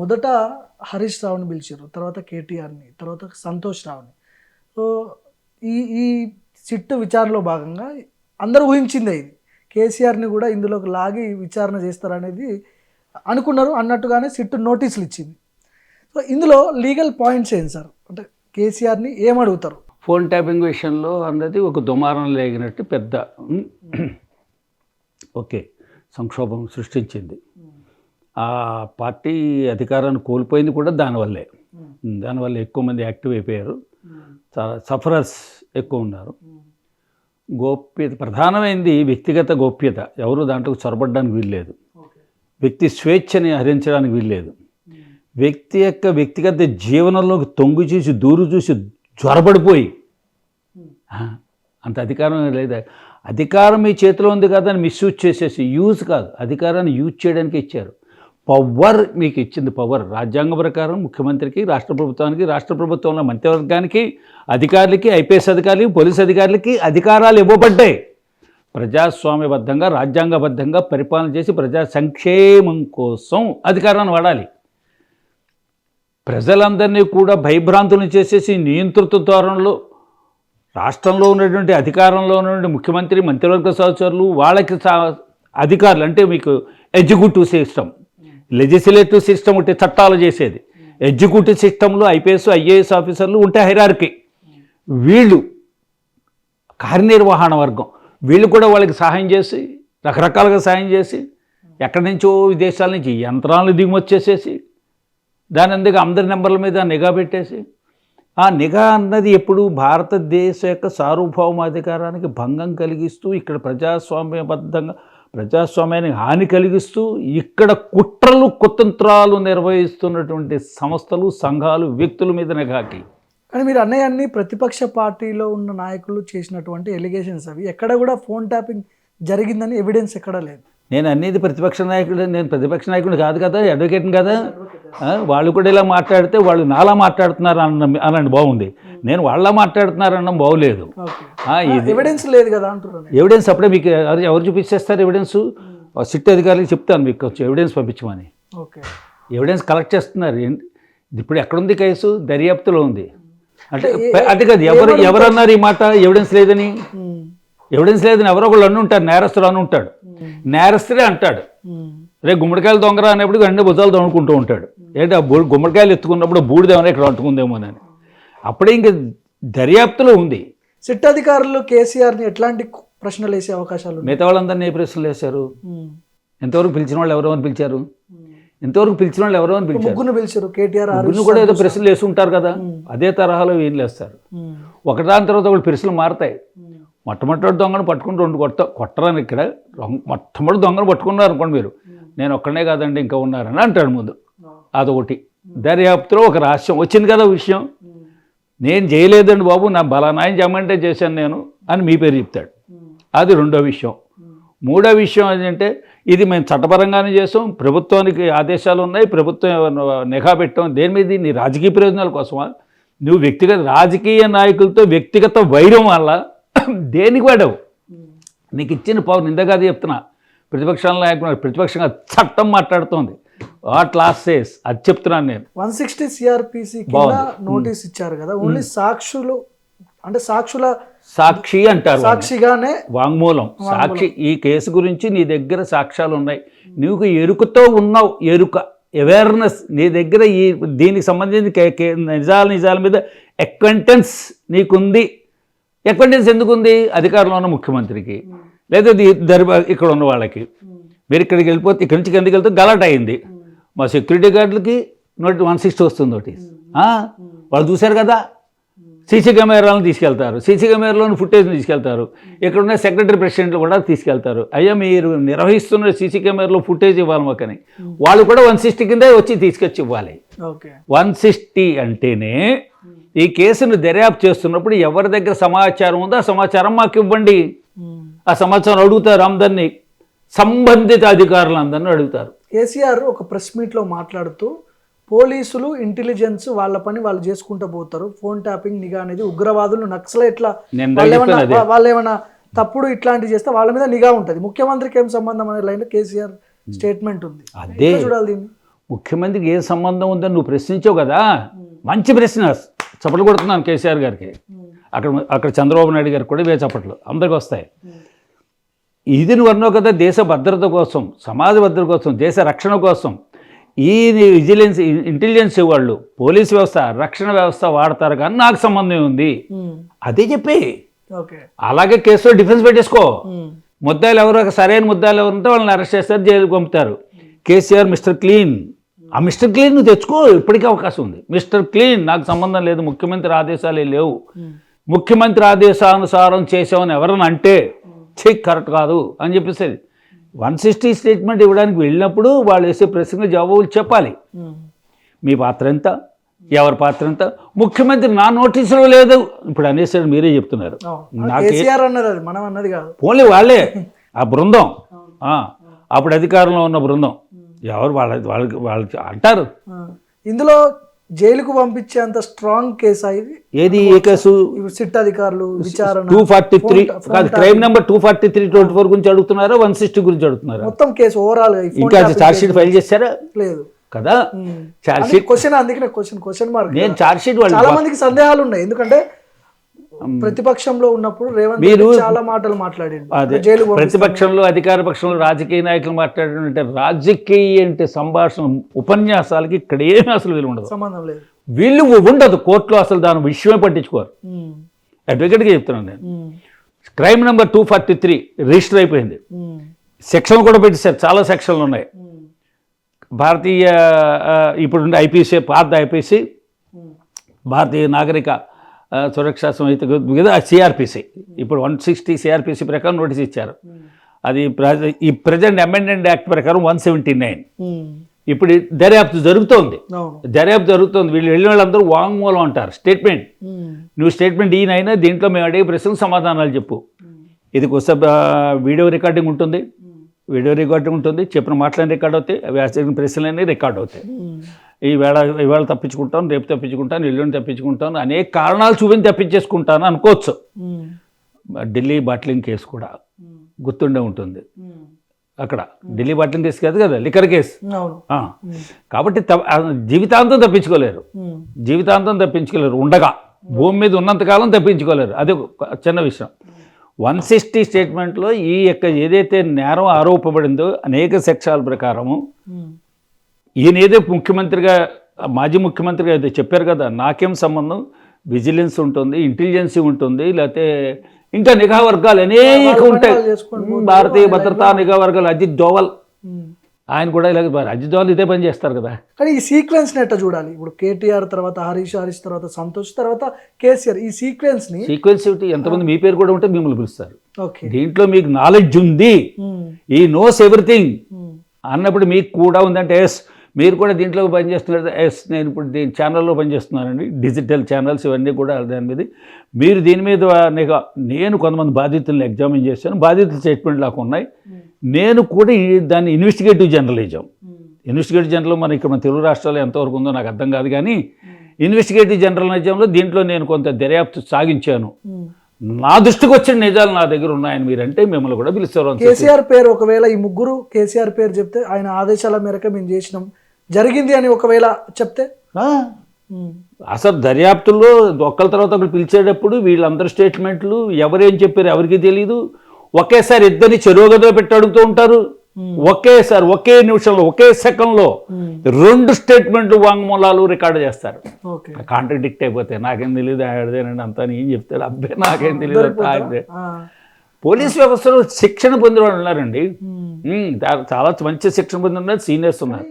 మొదట హరీష్ రావుని పిలిచారు, తర్వాత కేటీఆర్ని, తర్వాత సంతోష్ రావుని. సో ఈ ఈ సిట్టు విచారణలో భాగంగా అందరూ ఊహించిందే ఇది. కేసీఆర్ని కూడా ఇందులోకి లాగి విచారణ చేస్తారనేది అనుకున్నారు. అన్నట్టుగానే సిట్టు నోటీసులు ఇచ్చింది. సో ఇందులో లీగల్ పాయింట్స్ ఏంటి సార్? అంటే కేసీఆర్ని ఏమడుగుతారు? ఫోన్ ట్యాపింగ్ విషయంలో అన్నది ఒక దుమారం లేగినట్టు పెద్ద ఓకే సంక్షోభం సృష్టించింది. ఆ పార్టీ అధికారాన్ని కోల్పోయింది కూడా దానివల్లే. దానివల్ల ఎక్కువ మంది యాక్టివ్ అయిపోయారు, చాలా సఫరర్స్ ఎక్కువ ఉన్నారు. గోప్యత ప్రధానమైంది, వ్యక్తిగత గోప్యత. ఎవరు దాంట్లో చొరబడడానికి వీల్లేదు. వ్యక్తి స్వేచ్ఛని హరించడానికి వీల్లేదు. వ్యక్తి యొక్క వ్యక్తిగత జీవనంలోకి తొంగి చూసి దూరు చూసి జ్వరబడిపోయి అంత అధికారం లేదా. అధికారం మీ చేతిలో ఉంది కదా అని మిస్యూజ్ చేసేసి, యూజ్ కాదు, అధికారాన్ని యూజ్ చేయడానికి ఇచ్చారు. పవర్ మీకు ఇచ్చింది. పవర్ రాజ్యాంగ ప్రకారం ముఖ్యమంత్రికి, రాష్ట్ర ప్రభుత్వానికి, రాష్ట్ర ప్రభుత్వంలో మంత్రివర్గానికి, అధికారులకి, ఐపీఎస్ అధికారులకి, పోలీస్ అధికారులకి అధికారాలు ఇవ్వబడ్డాయి. ప్రజాస్వామ్యబద్ధంగా రాజ్యాంగబద్ధంగా పరిపాలన చేసి ప్రజా సంక్షేమం కోసం అధికారాన్ని వాడాలి. ప్రజలందరినీ కూడా భయభ్రాంతులను చేసేసి నియంతృత్వ ధోరణిలో రాష్ట్రంలో ఉన్నటువంటి అధికారంలో ఉన్నటువంటి ముఖ్యమంత్రి, మంత్రివర్గ సహచరులు, వాళ్ళకి అధికారులు అంటే మీకు ఎగ్జిక్యూటివ్ సిస్టమ్, లెజిస్లేటివ్ సిస్టమ్ ఉంటే చట్టాలు చేసేది, ఎగ్జిక్యూటివ్ సిస్టంలో ఐపీఎస్ ఐఏఎస్ ఆఫీసర్లు ఉంటే హైరార్కీ, వీళ్ళు కార్యనిర్వహణ వర్గం, వీళ్ళు కూడా వాళ్ళకి సహాయం చేసి, రకరకాలుగా సహాయం చేసి, ఎక్కడి నుంచో విదేశాల నుంచి యంత్రాలను దిగుమతి చేసేసి, దాని అందుకు అందరి నెంబర్ల మీద నిఘా పెట్టేసి, ఆ నిఘా అన్నది ఎప్పుడు భారతదేశ యొక్క సార్వభౌమాధికారానికి భంగం కలిగిస్తూ, ఇక్కడ ప్రజాస్వామ్యబద్ధంగా ప్రజాస్వామ్యానికి హాని కలిగిస్తూ, ఇక్కడ కుట్రలు కుతంత్రాలు నిర్వహిస్తున్నటువంటి సంస్థలు, సంఘాలు, వ్యక్తుల మీద నిఘాకి. కానీ మీరు అన్నీ ప్రతిపక్ష పార్టీలో ఉన్న నాయకులు చేసినటువంటి ఎలిగేషన్స్, అవి ఎక్కడ కూడా ఫోన్ ట్యాపింగ్ జరిగిందని ఎవిడెన్స్ ఎక్కడా లేదు. నేను అనేది ప్రతిపక్ష నాయకుడు, నేను ప్రతిపక్ష నాయకుడు కాదు కదా, అడ్వకేట్ని కదా. వాళ్ళు కూడా ఇలా మాట్లాడితే వాళ్ళు నాలా మాట్లాడుతున్నారు అనండి బాగుంది, నేను వాళ్ళ మాట్లాడుతున్నారు అనడం బాగులేదు. ఎవిడెన్స్ లేదు కదా అంటున్నాను. ఎవిడెన్స్ అప్పుడే మీకు ఎవరు చూపించేస్తారు ఎవిడెన్స్? సిట్ అధికారులకు చెప్తాను మీకు వచ్చి ఎవిడెన్స్ పంపించమని. ఎవిడెన్స్ కలెక్ట్ చేస్తున్నారు. ఇప్పుడు ఎక్కడుంది కేసు? దర్యాప్తులో ఉంది. అంటే అది కాదు, ఎవరన్నారు ఈ మాట ఎవిడెన్స్ లేదని? ఎవిడెన్స్ లేదని ఎవరో ఒకళ్ళు అని ఉంటారు, నేరస్తుడు అని ఉంటాడు, నేరస్తుడే అంటాడు. రేపు గుమ్మడికాయలు దొంగరా అనేప్పుడు వెంటనే భుజాలు దొంగకుంటూ ఉంటాడు. ఏంటి ఆ గుమ్మడికాయలు ఎత్తుకున్నప్పుడు బూడిదేమో ఇక్కడ అంటుకుందేమోనని. అప్పుడే ఇంక దర్యాప్తులో ఉంది. సిట్ అధికారులు కేసీఆర్ని ఎట్లాంటి ప్రశ్నలు వేసే అవకాశాలు? మిగతా వాళ్ళందరినీ ఏ ప్రశ్నలు వేశారు? ఎంతవరకు పిలిచిన వాళ్ళు ఎవరో అని పిలిచారు? ఎంతవరకు పిలిచిన వాళ్ళు ఎవరో అని పిలిచారు? ముగ్గురు పిలిచారు, కేటీఆర్ కూడా ఏదో ప్రశ్నలు వేసుకుంటారు కదా, అదే తరహాలో ఏం లేస్తారు. ఒకదాని తర్వాత ఒకటి ప్రశ్నలు మారుతాయి. మొట్టమొదటి దొంగను పట్టుకుని రెండు కొట్టరాని ఇక్కడ మొట్టమొదటి దొంగను పట్టుకున్నారు అనుకోండి మీరు, నేను ఒక్కడనే కాదండి ఇంకా ఉన్నారని అంటాడు ముందు. అదొకటి. దర్యాప్తులో ఒక రహస్యం వచ్చింది కదా విషయం, నేను చేయలేదండి బాబు, నా బలానాయం చేయమంటే చేశాను నేను అని మీ పేరు చెప్తాడు. అది రెండో విషయం. మూడో విషయం ఏంటంటే, ఇది మేము చట్టపరంగానే చేసాం, ప్రభుత్వానికి ఆదేశాలు ఉన్నాయి, ప్రభుత్వం నిఘా పెట్టాం, దేని మీద? నీ రాజకీయ ప్రయోజనాల కోసమా? నువ్వు వ్యక్తిగత రాజకీయ నాయకులతో వ్యక్తిగత వైరం వల్ల దేనికి వాడవు? నీకు ఇచ్చిన పవర్ ఇందాక చెప్తున్నా, ప్రతిపక్షాల నాయకుడు ప్రతిపక్షంగా చట్టం మాట్లాడుతోంది, వాట్ లాస్ సేస్ అది చెప్తున్నాను నేను. 160 CRPC కింద నోటీస్ ఇచ్చారు కదా, ఓన్లీ సాక్షులు అంటే సాక్షి అంటారు, సాక్షిగానే వాంగ్మూలం, సాక్షి. ఈ కేసు గురించి నీ దగ్గర సాక్ష్యాలు ఉన్నాయి, నువ్వు ఎరుకతో ఉన్నావు, ఎరుక అవేర్నెస్ నీ దగ్గర, ఈ దీనికి సంబంధించిన నిజాల మీద అక్వెంటెన్స్ నీకుంది. అక్వెంటెన్స్ ఎందుకుంది? అధికారంలో ఉన్న ముఖ్యమంత్రికి లేదా ఇక్కడ ఉన్న వాళ్ళకి. మీరు ఇక్కడికి వెళ్ళిపోతే, ఇక్కడి నుంచి కిందకి వెళ్తే గలాట అయింది, మా సెక్యూరిటీ గార్డులకి 160 వస్తుంది నోటీస్. వాళ్ళు చూశారు కదా, సీసీ కెమెరాలను తీసుకెళ్తారు, సీసీ కెమెరాలోని ఫుటేజ్ని తీసుకెళ్తారు, ఇక్కడున్న సెక్రటరీ ప్రెసిడెంట్లు కూడా తీసుకెళ్తారు. అయ్యా మీరు నిర్వహిస్తున్న సీసీ కెమెరాలో ఫుటేజ్ ఇవ్వాలి మాకని, వాళ్ళు కూడా 160 కిందే వచ్చి తీసుకొచ్చి ఇవ్వాలి. 160 అంటేనే ఈ కేసును దర్యాప్తు చేస్తున్నప్పుడు ఎవరి దగ్గర సమాచారం ఉందో ఆ సమాచారం మాకు ఇవ్వండి. ఆ సమాచారం అడుగుతారు అందరినీ, సంబంధిత అధికారులందరినీ అడుగుతారు. కేసీఆర్ ఒక ప్రెస్ మీట్లో మాట్లాడుతూ, పోలీసులు ఇంటెలిజెన్స్ వాళ్ళ పని వాళ్ళు చేసుకుంటూ పోతారు, ఫోన్ ట్యాపింగ్ నిఘా అనేది ఉగ్రవాదులు నక్సలైట్ల వాళ్ళు ఏమైనా తప్పుడు ఇట్లాంటివి చేస్తే వాళ్ళ మీద నిఘా ఉంటుంది, ముఖ్యమంత్రికి ఏం సంబంధం అనే లైన్ కేసీఆర్ స్టేట్మెంట్ ఉంది. అదే చూడాలి దీన్ని. ముఖ్యమంత్రికి ఏ సంబంధం ఉందని నువ్వు ప్రశ్నించావు కదా, మంచి ప్రశ్న, చప్పట్లు కొడుతున్నాను కేసీఆర్ గారికి. అక్కడ చంద్రబాబు నాయుడు గారికి కూడా ఇవే చప్పట్లు అందరికి వస్తాయి. ఇది నువ్వు అన్నావు కదా, దేశ భద్రత కోసం, సమాజ భద్రత కోసం, దేశ రక్షణ కోసం ఈ విజిలెన్స్ ఇంటెలిజెన్స్ వాళ్ళు పోలీస్ వ్యవస్థ రక్షణ వ్యవస్థ వాడతారు కానీ నాకు సంబంధం ఉంది అదే చెప్పి అలాగే కేసులో డిఫెన్స్ పెట్టేసుకో. ముద్దాయిలు ఎవరు సరైన ముద్దాయిలు ఎవరు ఉంటే వాళ్ళని అరెస్ట్ చేస్తారు, జైలుకి పంపుతారు. కేసీఆర్ మిస్టర్ క్లీన్, ఆ మిస్టర్ క్లీన్ నువ్వు తెచ్చుకో, ఇప్పటికీ అవకాశం ఉంది. మిస్టర్ క్లీన్ నాకు సంబంధం లేదు, ముఖ్యమంత్రి ఆదేశాలే లేవు, ముఖ్యమంత్రి ఆదేశానుసారం చేసామని ఎవరన్నా అంటే చెక్ కరెక్ట్ కాదు అని చెప్పేసి 160 స్టేట్మెంట్ ఇవ్వడానికి వెళ్ళినప్పుడు వాళ్ళు వేసే ప్రశ్నలు జవాబులు చెప్పాలి. మీ పాత్ర ఎంత, ఎవరి పాత్ర ఎంత, ముఖ్యమంత్రి నా నోటీసులో లేదు ఇప్పుడు అనేసారు, మీరే చెప్తున్నారు. పోలే వాళ్ళే ఆ బృందం, అప్పుడు అధికారంలో ఉన్న బృందం ఎవరు వాళ్ళకి అంటారు. ఇందులో జైలుకు పంపించేంత స్ట్రాంగ్ కేసు ఇది. ఏది ఏ కేసు? సిట్ అధికారులు విచారణ 243 కాదు, క్రైమ్ నెంబర్ 243/24 గురించి అడుగుతున్నారా, 160 గురించి అడుగుతున్నారా? మొత్తం కేసు ఓవరాల్ ఇంకా ఛార్జ్ షీట్ ఫైల్ చేశారా? లేదు కదా. ఛార్జ్ షీట్ క్వశ్చన్, అందుకే క్వశ్చన్ మార్క్. నేను ఛార్జ్ షీట్ చాలా మందికి సందేహాలు ఉన్నాయి, ఎందుకంటే ప్రతిపక్షంలో ఉన్నప్పుడు రేవంత్ మీరు చాలా మాటలు మాట్లాడారు. ప్రతిపక్షంలో అధికార పక్షంలో రాజకీయ నాయకులు మాట్లాడారంటే రాజకీయ అంటే సంభాషణ ఉపన్యాసాలకి ఇక్కడ ఏమీ అసలు వీలు ఉండదు, సంబంధం లేదు, వీళ్ళు ఉండదు. కోర్టులో అసలు దాని విషయమే పట్టించుకోరు. అడ్వకేట్గా చెప్తున్నాను నేను. క్రైమ్ నెంబర్ 243 రిజిస్టర్ అయిపోయింది, సెక్షన్లు కూడా పెట్టేశారు, చాలా సెక్షన్లు ఉన్నాయి. భారతీయ ఇప్పుడు ఐపీసీ, పాత ఐపీసీ భారతీయ నాగరిక సురక్షా సంహిత మీద సిఆర్పిసి ఇప్పుడు 160 సిఆర్పిసి ప్రకారం నోటీస్ ఇచ్చారు. అది ఈ ప్రజెంట్ అమెండ్మెంట్ యాక్ట్ ప్రకారం 179. ఇప్పుడు దర్యాప్తు జరుగుతోంది. వీళ్ళు వెళ్ళిన వాళ్ళందరూ వాంగ్మూలం అంటారు, స్టేట్మెంట్. నువ్వు స్టేట్మెంట్ ఈయనైనా దీంట్లో మేము అడిగే ప్రశ్నలకు సమాధానాలు చెప్పు. ఇది కొత్త వీడియో రికార్డింగ్ ఉంటుంది, చెప్పిన మాటలని రికార్డ్ అవుతాయి, అవి అడిగిన ప్రశ్నలన్నీ రికార్డ్ అవుతాయి. ఇవాళ తప్పించుకుంటాను, రేపు తప్పించుకుంటాను, ఎల్లుండి తప్పించుకుంటాను, అనేక కారణాలు చూపించి తప్పించేసుకుంటాను అనుకోవచ్చు. ఢిల్లీ బాట్లింగ్ కేసు కూడా గుర్తుండే ఉంటుంది. అక్కడ ఢిల్లీ బాట్లింగ్ కేసు కాదు కదా, లిక్కర్ కేసు. కాబట్టి జీవితాంతం తప్పించుకోలేరు, ఉండగా భూమి మీద ఉన్నంతకాలం తప్పించుకోలేరు. అది చిన్న విషయం. 160 స్టేట్మెంట్లో ఈ యొక్క ఏదైతే నేరం ఆరోపబడిందో అనేక సెక్షన్ల ప్రకారము ఈయన ఏదో ముఖ్యమంత్రిగా, మాజీ ముఖ్యమంత్రిగా అయితే చెప్పారు కదా, నాకేం సంబంధం, విజిలెన్స్ ఉంటుంది, ఇంటెలిజెన్సీ ఉంటుంది, లేకపోతే ఇంకా నిఘా వర్గాలు అనేక ఉంటాయి, భారతీయ భద్రతా నిఘా వర్గాలు. అజిత్ డోవల్ ఆయన కూడా ఇలాగ అజిత్ డోవల్ ఇదే పని చేస్తారు కదా. కానీ ఈ సీక్వెన్స్ ఎట్లా చూడాలి? ఇప్పుడు కేటీఆర్ తర్వాత హరీష్ తర్వాత సంతోష్ తర్వాత కేసీఆర్, ఈ సీక్వెన్స్ ఏమిటి? ఎంతమంది మీ పేరు కూడా ఉంటే మిమ్మల్ని పిలుస్తారు. దీంట్లో మీకు నాలెడ్జ్ ఉంది, ఈ నోస్ ఎవ్రీథింగ్ అన్నప్పుడు మీకు కూడా ఉందంటే ఎస్ మీరు కూడా దీంట్లో పనిచేస్తున్నారు, ఎస్ నేను ఇప్పుడు దీని ఛానల్లో పనిచేస్తున్నానండి, డిజిటల్ ఛానల్స్ ఇవన్నీ కూడా దాని మీద మీరు దీని మీద నేను కొంతమంది బాధితులను ఎగ్జామిన్ చేశాను, బాధితుల స్టేట్మెంట్ లాగా ఉన్నాయి. నేను కూడా దాన్ని ఇన్వెస్టిగేటివ్ జర్నలిజం మన ఇక్కడ మన తెలుగు రాష్ట్రాల్లో ఎంతవరకు ఉందో నాకు అర్థం కాదు, కానీ ఇన్వెస్టిగేటివ్ జర్నలిజంలో దీంట్లో నేను కొంత దర్యాప్తు సాగించాను. నా దృష్టికి వచ్చిన నిజాలు నా దగ్గర ఉన్నాయని మీరంటే మిమ్మల్ని కూడా పిలుస్తారు. కేసీఆర్ పేరు ఒకవేళ ఈ ముగ్గురు కేసీఆర్ పేరు చెప్తే ఆయన ఆదేశాల మేరకు మేము చేసినాం జరిగింది అని ఒకవేళ చెప్తే, అసలు దర్యాప్తుల్లో ఒక్కరి తర్వాత ఒకరు పిలిచేటప్పుడు వీళ్ళందరూ స్టేట్మెంట్లు ఎవరేం చెప్పారు ఎవరికి తెలియదు. ఒకేసారి ఇద్దరిని చెరువుగదో పెట్టి అడుగుతూ ఉంటారు, ఒకేసారి ఒకే నిమిషంలో ఒకే సెకండ్లో 2 స్టేట్మెంట్లు వాంగ్మూలాలు రికార్డు చేస్తారు. కాంట్రడిక్ట్ అయిపోతే నాకేం తెలియదు ఆడదేనండి అంతా ఏం చెప్తాడు, అబ్బే నాకేం తెలియదు. పోలీస్ వ్యవస్థలో శిక్షణ పొందిన వాళ్ళు ఉన్నారండి, చాలా మంచి శిక్షణ పొందిన సీనియర్స్ ఉన్నారు.